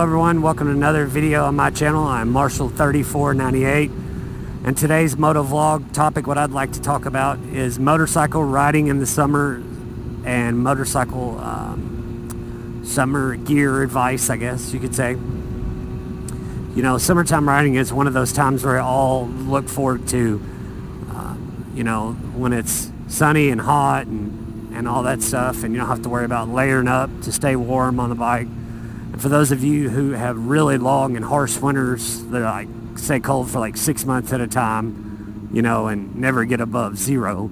everyone, welcome to another video on my channel. I'm Marshall3498, and today's moto vlog topic, what I'd like to talk about is motorcycle riding in the summer and motorcycle summer gear advice, I guess you could say. You know, summertime riding is one of those times where I all look forward to, you know, when it's sunny and hot and all that stuff, and you don't have to worry about layering up to stay warm on the bike. And for those of you who have really long and harsh winters that like stay cold for like 6 months at a time, you know, and never get above zero,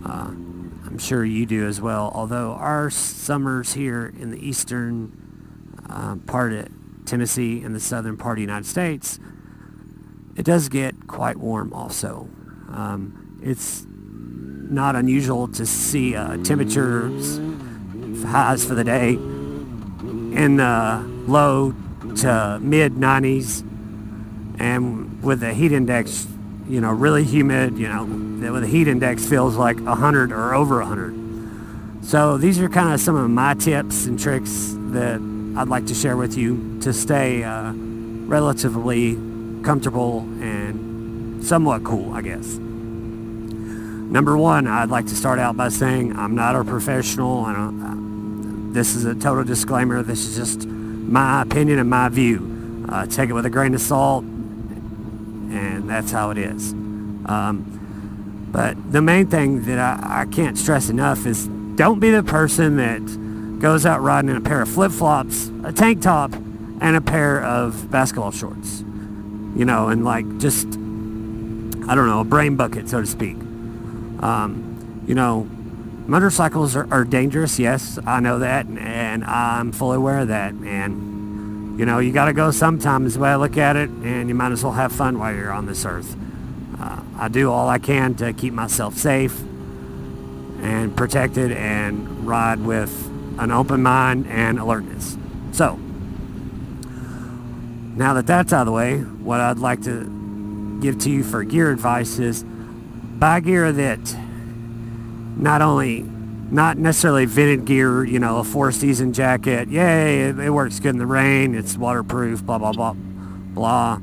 I'm sure you do as well. Although our summers here in the eastern part of Tennessee and the southern part of the United States, it does get quite warm also. It's not unusual to see temperatures highs for the day in the low to mid 90s, and with the heat index, you know, really humid, you know, with the heat index feels like 100 or over 100. So these are kind of some of my tips and tricks that I'd like to share with you to stay relatively comfortable and somewhat cool, I guess. Number one, I'd like to start out by saying I'm not a professional. This is a total disclaimer. This is just my opinion and my view. Take it with a grain of salt, and that's how it is. But the main thing that I can't stress enough is don't be the person that goes out riding in a pair of flip-flops, a tank top, and a pair of basketball shorts. You know, and like just, I don't know, a brain bucket, so to speak. You know, motorcycles are dangerous, yes, I know that, and I'm fully aware of that, and, you know, you gotta go sometimes, the way I look at it, and you might as well have fun while you're on this earth. I do all I can to keep myself safe and protected and ride with an open mind and alertness. So, now that that's out of the way, what I'd like to give to you for gear advice is buy gear that not necessarily vented gear, you know, a 4-season jacket, yay, it works good in the rain, it's waterproof, blah, blah, blah, blah.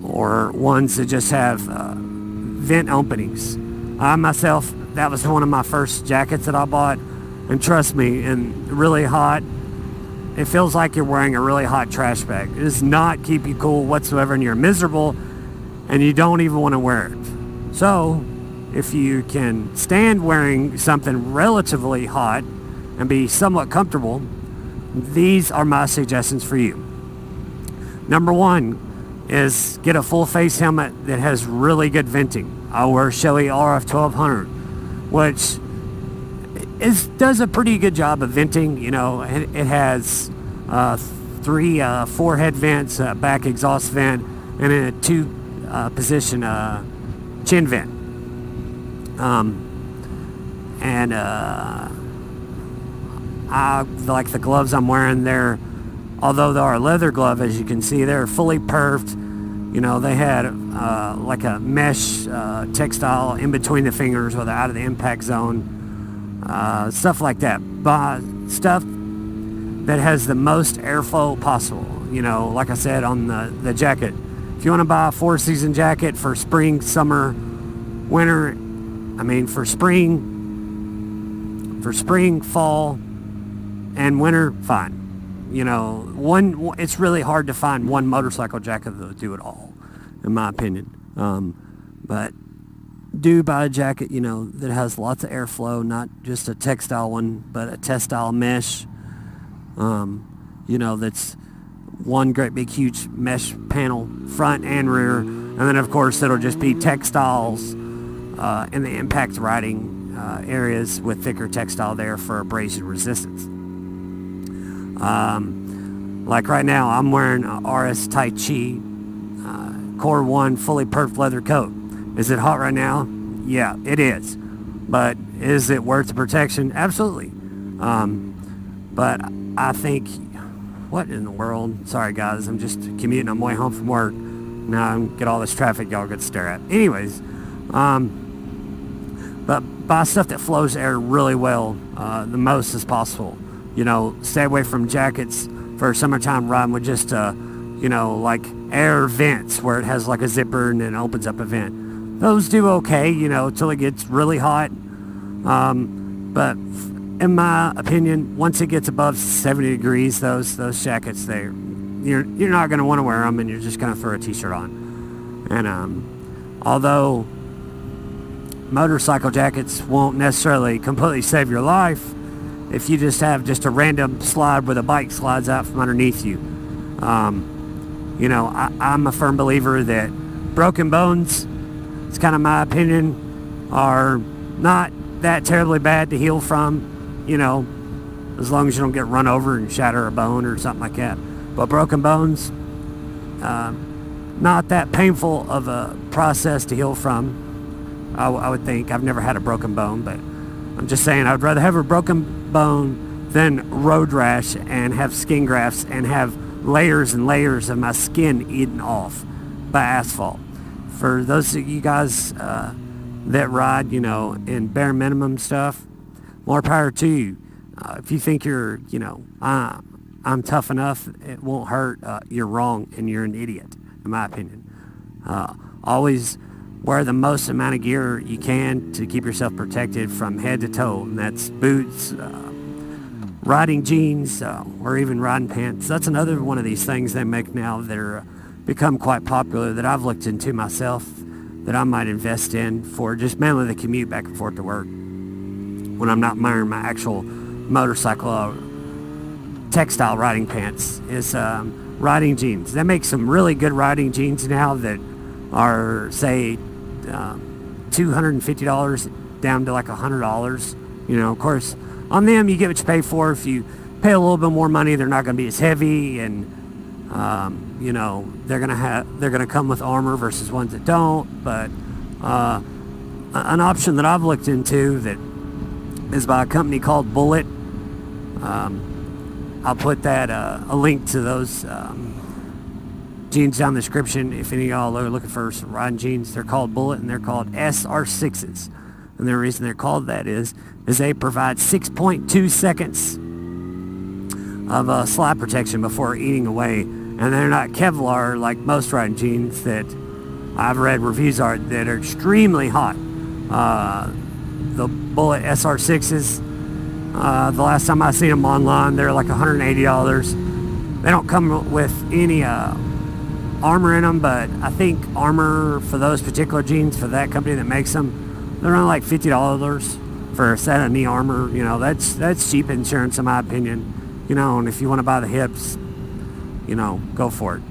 Or ones that just have vent openings. I myself, that was one of my first jackets that I bought, and trust me, in really hot, it feels like you're wearing a really hot trash bag. It does not keep you cool whatsoever, and you're miserable, and you don't even want to wear it. So, if you can stand wearing something relatively hot and be somewhat comfortable, these are my suggestions for you. Number one is get a full face helmet that has really good venting. I wear Shoei RF 1200, which does a pretty good job of venting. You know, it has 3 forehead vents, back exhaust vent, and then a 2 position chin vent. I like the gloves I'm wearing there. Although they are a leather glove, as you can see, they're fully perfed. You know, they had like a mesh textile in between the fingers or out of the impact zone, stuff like that. But stuff that has the most airflow possible. You know, like I said on the jacket. If you want to buy a 4-season jacket for spring, summer, winter, I mean for spring, fall, and winter, fine. You know, it's really hard to find one motorcycle jacket that'll do it all, in my opinion. But do buy a jacket, you know, that has lots of airflow, not just a textile one, but a textile mesh. You know, that's one great big huge mesh panel, front and rear. And then, of course, it'll just be textiles in the impact riding areas with thicker textile there for abrasion resistance. Like right now, I'm wearing a RS Tai Chi Core 1 fully perfed leather coat. Is it hot right now? Yeah, it is. But is it worth the protection? Absolutely. But I think, what in the world? Sorry guys, I'm just commuting on my way home from work. Now I get all this traffic y'all get to stare at. Anyways, but buy stuff that flows air really well, the most as possible. You know, stay away from jackets for summertime riding with just like air vents where it has like a zipper and then opens up a vent. Those do okay, till it gets really hot. But in my opinion, once it gets above 70 degrees, those jackets, you're not going to want to wear them, and you're just going to throw a t-shirt on. And although motorcycle jackets won't necessarily completely save your life, if you just have just a random slide where the bike slides out from underneath you, I'm a firm believer that broken bones, it's kind of my opinion, are not that terribly bad to heal from, as long as you don't get run over and shatter a bone or something like that. But broken bones, not that painful of a process to heal from, I would think. I've never had a broken bone, but I'm just saying I'd rather have a broken bone than road rash and have skin grafts and have layers and layers of my skin eaten off by asphalt. For those of you guys that ride, in bare minimum stuff, more power to you. If you think you're, I'm tough enough, it won't hurt, you're wrong and you're an idiot, in my opinion. Always wear the most amount of gear you can to keep yourself protected from head to toe, and that's boots, riding jeans, or even riding pants. That's another one of these things they make now that are become quite popular that I've looked into myself, that I might invest in for just mainly the commute back and forth to work when I'm not wearing my actual motorcycle textile riding pants, is riding jeans. They make some really good riding jeans now that are, say, $250 down to like $100. Of course, on them you get what you pay for. If you pay a little bit more money, they're not going to be as heavy, and they're gonna come with armor versus ones that don't. But an option that I've looked into that is by a company called Bullet. I'll put that a link to those jeans down in the description if any of y'all are looking for some riding jeans. They're called Bullet, and they're called SR6s. And the reason they're called that is they provide 6.2 seconds of slide protection before eating away. And they're not Kevlar like most riding jeans that I've read reviews are that are extremely hot. The Bullet SR6s, the last time I seen them online, they're like $180. They don't come with any armor in them, but I think armor for those particular jeans for that company that makes them, they're only like $50 for a set of knee armor. That's cheap insurance in my opinion. And if you want to buy the hips, go for it.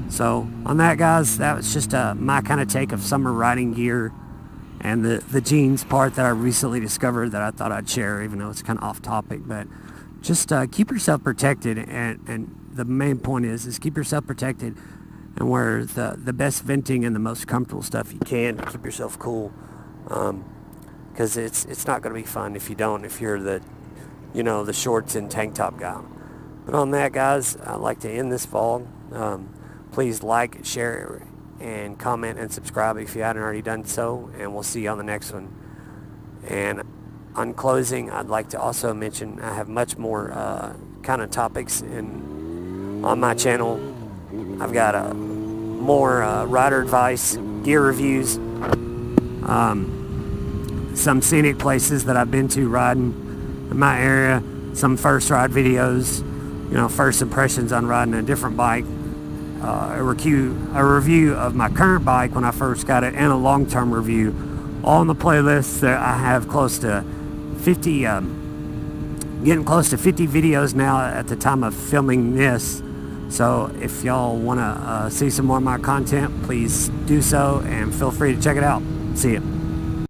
So on that, guys, that was just my kind of take of summer riding gear and the jeans part that I recently discovered that I thought I'd share, even though it's kind of off topic. But just keep yourself protected, and the main point is keep yourself protected and wear the best venting and the most comfortable stuff you can to keep yourself cool, because it's not going to be fun if you don't, if you're the shorts and tank top guy. But on that, guys, I'd like to end this vlog. Please like, share, and comment and subscribe if you hadn't already done so, and we'll see you on the next one. And on closing, I'd like to also mention I have much more kind of topics on my channel. I've got more rider advice, gear reviews, some scenic places that I've been to riding in my area, some first ride videos, first impressions on riding a different bike, a review of my current bike when I first got it, and a long-term review, all in the playlist that I have close to 50, getting close to 50 videos now at the time of filming this. So if y'all want to see some more of my content, please do so, and feel free to check it out. See ya.